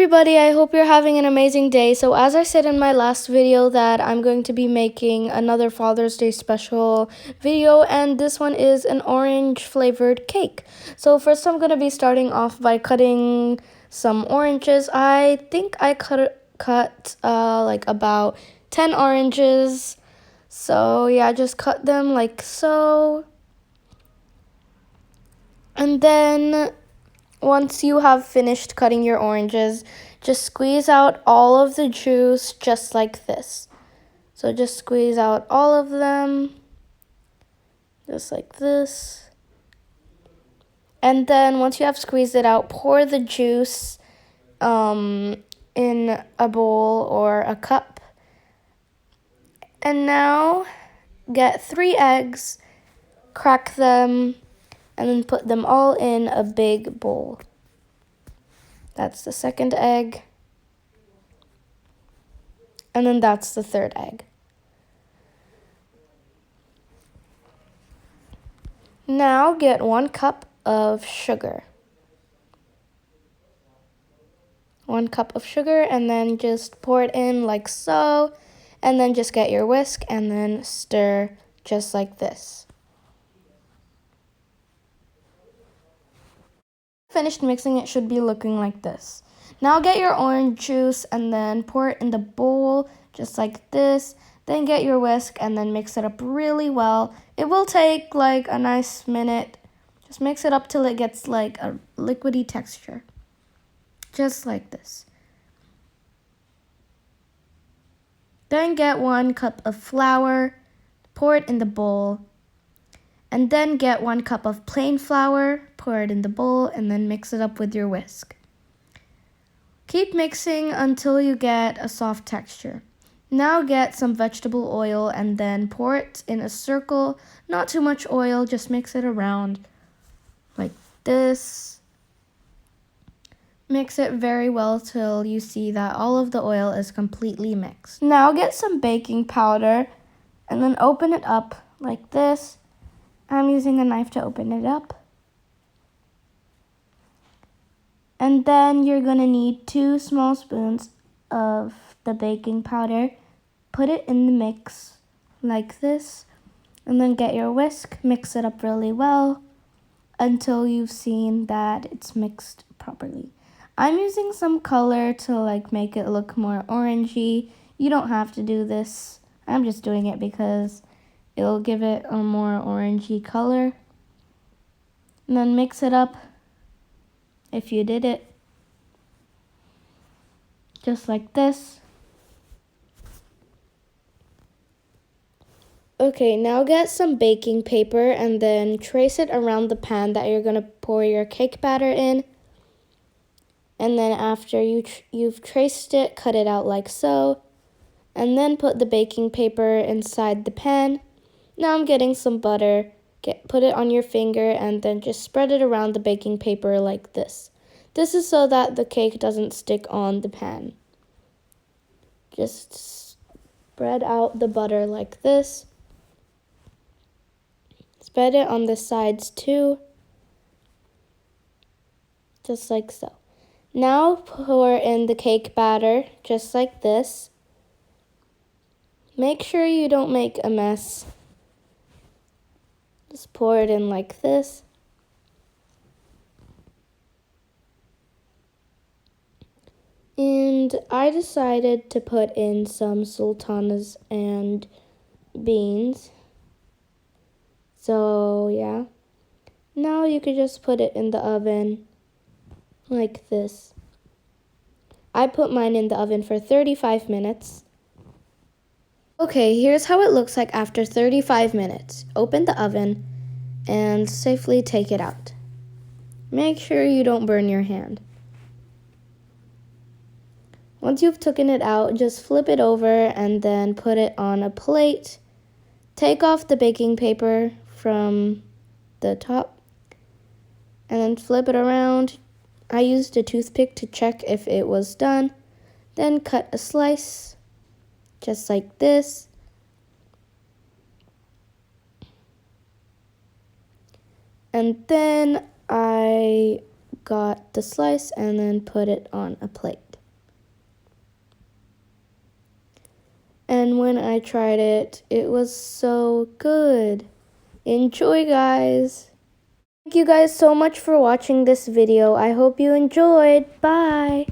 everybody, I hope you're having an amazing day. So as I said in my last video that I'm going to be making another Father's Day special video, and this one is an orange flavored cake. So first I'm going to be starting off by cutting some oranges. I think I cut like about 10 oranges. So yeah, just cut them like so. And then once you have finished cutting your oranges, just squeeze out all of the juice just like this. So just squeeze out all of them, just like this. And then once you have squeezed it out, pour the juice in a bowl or a cup. And now get 3 eggs, crack them, and then put them all in a big bowl. That's the second egg. And then that's the third egg. Now get 1 cup of sugar. 1 cup of sugar, and then just pour it in like so. And then just get your whisk and then stir just like this. Finished mixing, it should be looking like this. Now get your orange juice and then pour it in the bowl just like this. Then get your whisk and then mix it up really well. It will take like a nice minute. Just mix it up till it gets like a liquidy texture. Just like this. Then get 1 cup of flour, pour it in the bowl. And then get 1 cup of plain flour, pour it in the bowl, and then mix it up with your whisk. Keep mixing until you get a soft texture. Now get some vegetable oil and then pour it in a circle. Not too much oil, just mix it around like this. Mix it very well till you see that all of the oil is completely mixed. Now get some baking powder and then open it up like this. I'm using a knife to open it up. And then you're going to need 2 small spoons of the baking powder. Put it in the mix like this. And then get your whisk, mix it up really well until you've seen that it's mixed properly. I'm using some color to like make it look more orangey. You don't have to do this. I'm just doing it because it'll give it a more orangey color. And then mix it up if you did it. Just like this. Okay, now get some baking paper and then trace it around the pan that you're going to pour your cake batter in. And then after you've traced it, cut it out like so. And then put the baking paper inside the pan. Now I'm getting some butter. Put it on your finger and then just spread it around the baking paper like this. This is so that the cake doesn't stick on the pan. Just spread out the butter like this. Spread it on the sides too. Just like so. Now pour in the cake batter just like this. Make sure you don't make a mess. Just pour it in like this. And I decided to put in some sultanas and beans. So yeah. Now you could just put it in the oven like this. I put mine in the oven for 35 minutes. Okay, here's how it looks like after 35 minutes. Open the oven and safely take it out. Make sure you don't burn your hand. Once you've taken it out, just flip it over and then put it on a plate. Take off the baking paper from the top and then flip it around. I used a toothpick to check if it was done. Then cut a slice just like this. And then I got the slice and then put it on a plate. and when I tried it, it was so good. Enjoy, guys! Thank you guys so much for watching this video. I hope you enjoyed. Bye!